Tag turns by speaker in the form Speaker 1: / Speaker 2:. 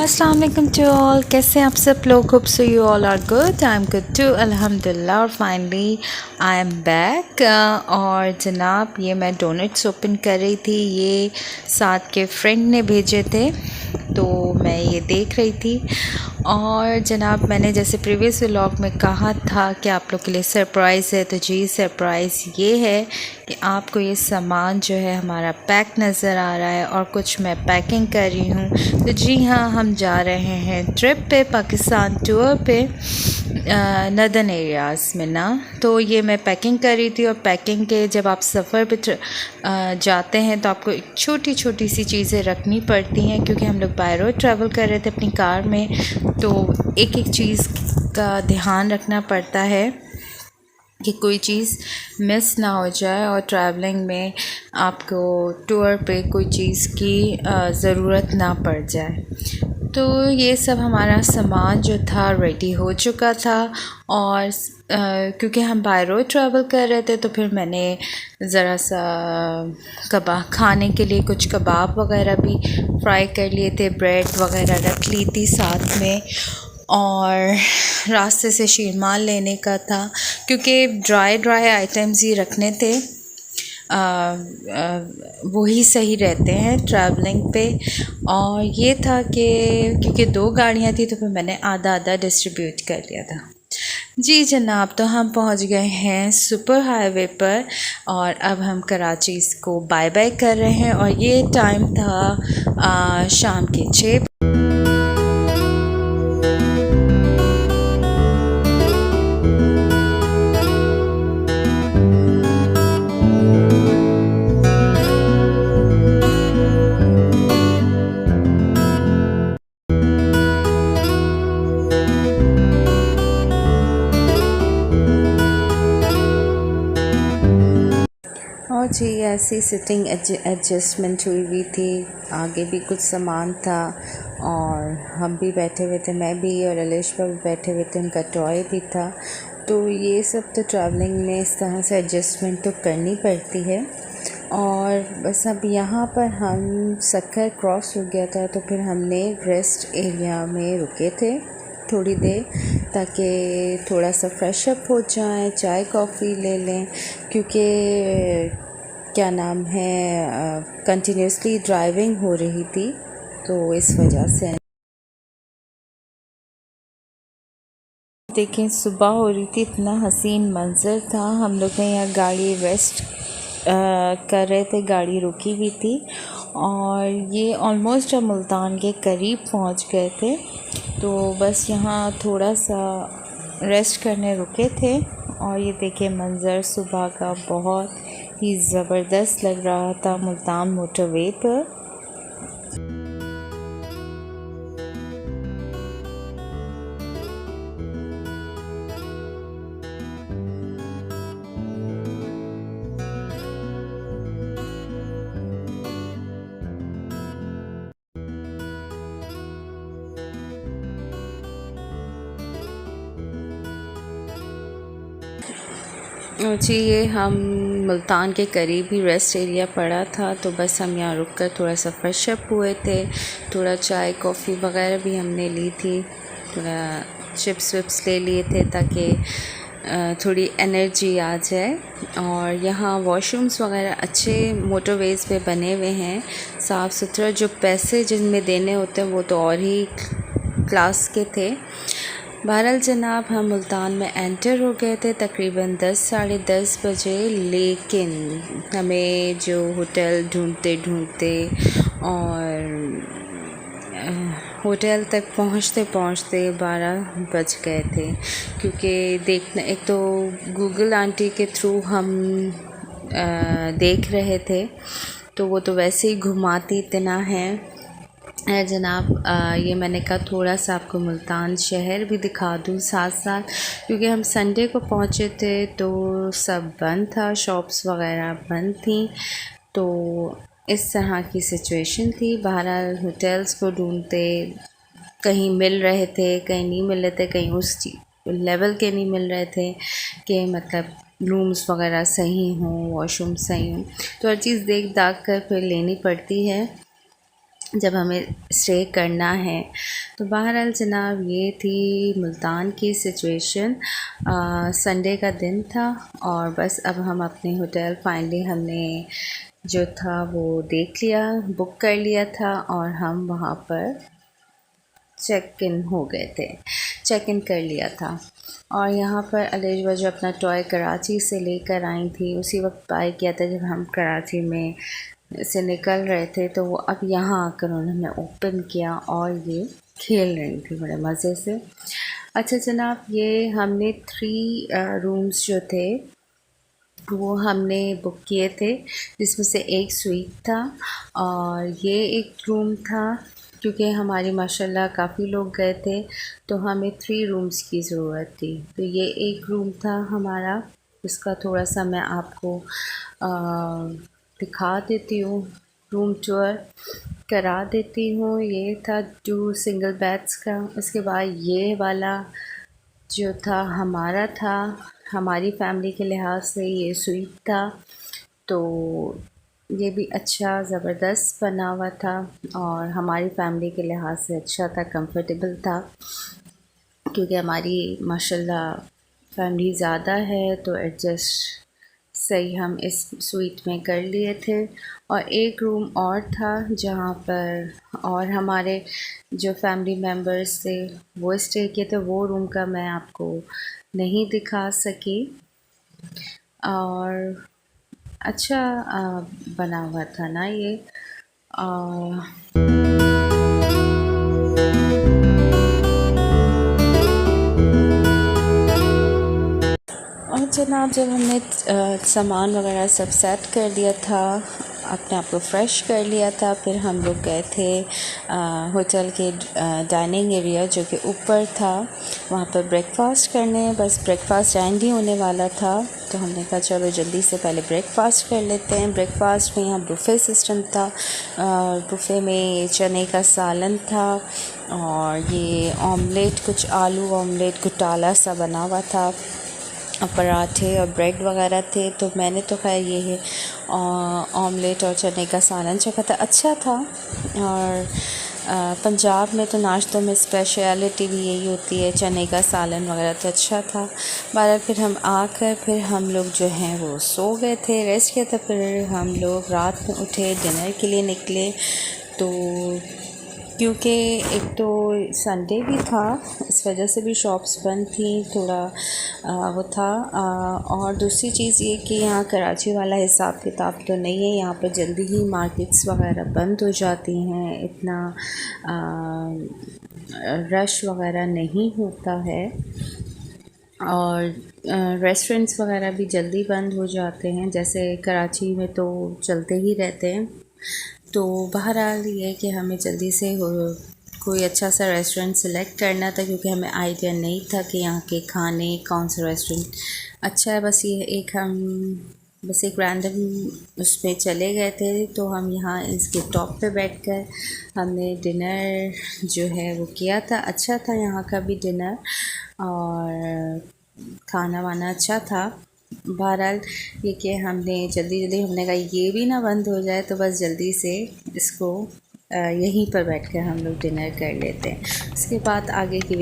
Speaker 1: अस्सलाम वालेकुम to all. कैसे हैं आप सब लोग? Hope so you all are good. I am good too, अल्हम्दुलिल्लाह। और फाइनली आई एम बैक। और जनाब ये मैं डोनट्स ओपन कर रही थी, ये साथ के फ्रेंड ने भेजे थे तो मैं ये देख रही थी। और जनाब मैंने जैसे प्रीवियस व्लॉग में कहा था कि आप लोग के लिए सरप्राइज़ है, तो जी सरप्राइज़ ये है कि आपको ये सामान जो है हमारा पैक नज़र आ रहा है और कुछ मैं पैकिंग कर रही हूँ। तो जी हाँ, हम जा रहे हैं ट्रिप पे, पाकिस्तान टूर पे नदर्न एरियाज़ में ना। तो ये मैं पैकिंग कर रही थी। और पैकिंग के जब आप सफ़र पे जाते हैं तो आपको एक छोटी छोटी सी चीज़ें रखनी पड़ती हैं, क्योंकि हम लोग बाय रोड ट्रैवल कर रहे थे अपनी कार में, तो एक एक चीज़ का ध्यान रखना पड़ता है कि कोई चीज़ मिस ना हो जाए और ट्रैवलिंग में आपको टूर पे कोई चीज़ की ज़रूरत ना पड़ जाए। तो ये सब हमारा सामान जो था रेडी हो चुका था। और क्योंकि हम बाय रोड ट्रैवल कर रहे थे तो फिर मैंने ज़रा सा कबाब खाने के लिए कुछ कबाब वगैरह भी फ्राई कर लिए थे, ब्रेड वगैरह रख ली थी साथ में। और रास्ते से शीरमाल लेने का था, क्योंकि ड्राई आइटम्स ही रखने थे। वही सही रहते हैं ट्रैवलिंग पे। और ये था कि क्योंकि 2 गाड़ियाँ थी तो फिर मैंने आधा आधा डिस्ट्रीब्यूट कर लिया था। जी जनाब, तो हम पहुंच गए हैं सुपर हाईवे पर और अब हम कराची को बाय बाय कर रहे हैं। और ये टाइम था शाम के 6। और जी ऐसी सिटिंग एडजस्टमेंट हुई थी, आगे भी कुछ सामान था और हम भी बैठे हुए थे, मैं भी और अलिशा भी बैठे हुए थे, उनका टॉय भी था। तो ये सब तो ट्रैवलिंग में इस तरह से एडजस्टमेंट तो करनी पड़ती है। और बस अब यहाँ पर हम सक्खर क्रॉस हो गया था तो फिर हमने रेस्ट एरिया में रुके थे थोड़ी देर, ताकि थोड़ा सा फ्रेश अप हो जाएं, चाय कॉफ़ी ले लें, क्योंकि क्या नाम है कंटिन्यूसली ड्राइविंग हो रही थी तो इस वजह से। देखें सुबह हो रही थी, इतना हसीन मंज़र था। हम लोग ने यहाँ गाड़ी रेस्ट कर रहे थे, गाड़ी रुकी हुई थी और ये ऑलमोस्ट हम मुल्तान के करीब पहुँच गए थे। तो बस यहाँ थोड़ा सा रेस्ट करने रुके थे। और ये देखिए मंज़र सुबह का बहुत ही ज़बरदस्त लग रहा था मुल्तान मोटरवे पर। जी ये हम मुल्तान के करीब ही रेस्ट एरिया पड़ा था, तो बस हम यहाँ रुक कर थोड़ा सा फ्रेश अप हुए थे, थोड़ा चाय कॉफ़ी वगैरह भी हमने ली थी, थोड़ा चिप्स विप्स ले लिए थे ताकि थोड़ी एनर्जी आ जाए। और यहाँ वॉशरूम्स वगैरह अच्छे मोटरवेज़ पे बने हुए हैं, साफ़ सुथरा। जो पैसे जिनमें देने होते हैं वो तो और ही क्लास के थे। बहरहाल जनाब हम मुल्तान में एंटर हो गए थे तकरीबन 10 साढ़े 10 बजे, लेकिन हमें जो होटल ढूंढते और होटल तक पहुँचते 12 बज गए थे। क्योंकि देखना, एक तो गूगल आंटी के थ्रू हम देख रहे थे तो वो तो वैसे ही घुमाती इतना है जनाब। ये मैंने कहा थोड़ा सा आपको मुल्तान शहर भी दिखा दूँ साथ साथ, क्योंकि हम संडे को पहुँचे थे तो सब बंद था, शॉप्स वगैरह बंद थी, तो इस तरह की सिचुएशन थी। बहरहाल होटल्स को ढूंढते, कहीं मिल रहे थे कहीं नहीं मिल रहे थे, कहीं उस लेवल के नहीं मिल रहे थे कि मतलब रूम्स वगैरह सही हों, वॉशरूम सही हों, तो हर चीज़ देख दाख कर फिर लेनी पड़ती है। जब हमें स्टे करना है। तो बहरहाल जनाब ये थी मुल्तान की सिचुएशन। संडे का दिन था और बस अब हम अपने होटल फाइनली हमने जो था वो देख लिया, बुक कर लिया था और हम वहाँ पर चेक इन हो गए थे, चेक इन कर लिया था। और यहाँ पर अलीजवा जो अपना टॉय कराची से लेकर आई थी उसी वक्त बाय किया था जब हम कराची में से निकल रहे थे, तो वो अब यहाँ आकर उन्होंने ओपन किया और ये खेल रही थी बड़े मज़े से। अच्छा जनाब, ये हमने 3 रूम्स जो थे वो हमने बुक किए थे, जिसमें से एक स्वीट था और ये एक रूम था। क्योंकि हमारी माशाल्लाह काफ़ी लोग गए थे तो हमें 3 रूम्स की ज़रूरत थी। तो ये एक रूम था हमारा, इसका थोड़ा सा मैं आपको दिखा देती हूँ, रूम टूर करा देती हूँ। ये था 2 सिंगल बेड्स का। उसके बाद ये वाला जो था हमारा था, हमारी फैमिली के लिहाज से ये स्वीट था। तो ये भी अच्छा ज़बरदस्त बना हुआ था और हमारी फैमिली के लिहाज से अच्छा था, कंफर्टेबल था। क्योंकि हमारी माशाल्लाह फैमिली ज़्यादा है तो एडजस्ट सही हम इस स्वीट में कर लिए थे। और एक रूम और था जहाँ पर और हमारे जो फैमिली मेम्बर्स थे वो स्टे किए थे, वो रूम का मैं आपको नहीं दिखा सकी। और अच्छा बना हुआ था ना ये। और जनाब जब हमने सामान वगैरह सब सेट कर लिया था, अपने आप को फ़्रेश कर लिया था, फिर हम लोग गए थे होटल के डाइनिंग एरिया जो कि ऊपर था, वहाँ पर ब्रेकफ़ास्ट करने। बस ब्रेकफ़ास्ट एंड ही होने वाला था तो हमने कहा चलो जल्दी से पहले ब्रेकफ़ास्ट कर लेते हैं। ब्रेकफ़ास्ट में यहाँ बुफ़े सिस्टम था। बुफ़े में चने का सालन था और ये ऑमलेट, कुछ आलू ऑमलेट घोटाला सा बना हुआ था, पराठे और ब्रेड वगैरह थे। तो मैंने तो खैर ये है ऑमलेट और चने का सालन चखा था, अच्छा था। और पंजाब में तो नाश्तों में स्पेशलिटी भी यही होती है, चने का सालन वगैरह, तो अच्छा था। बारह फिर हम आकर फिर हम लोग जो हैं वो सो गए थे, रेस्ट किया था। फिर हम लोग रात में उठे, डिनर के लिए निकले। तो क्योंकि एक तो संडे भी था, इस वजह से भी शॉप्स बंद थी, थोड़ा वो था। और दूसरी चीज़ ये कि यहाँ कराची वाला हिसाब किताब तो नहीं है, यहाँ पर जल्दी ही मार्केट्स वगैरह बंद हो जाती हैं, इतना रश वगैरह नहीं होता है और रेस्टोरेंट्स वगैरह भी जल्दी बंद हो जाते हैं, जैसे कराची में तो चलते ही रहते हैं। तो बहरहाल ये कि हमें जल्दी से कोई अच्छा सा रेस्टोरेंट सेलेक्ट करना था, क्योंकि हमें आइडिया नहीं था कि यहाँ के खाने कौन सा रेस्टोरेंट अच्छा है। बस ये बस एक रैंडम उसमें चले गए थे। तो हम यहाँ इसके टॉप पे बैठकर हमने डिनर जो है वो किया था। अच्छा था यहाँ का भी डिनर और खाना वाना अच्छा था। बहरहाल ये कि हमने जल्दी हमने कहा ये भी ना बंद हो जाए, तो बस जल्दी से इसको यहीं पर बैठ कर हम लोग डिनर कर लेते हैं। उसके बाद आगे की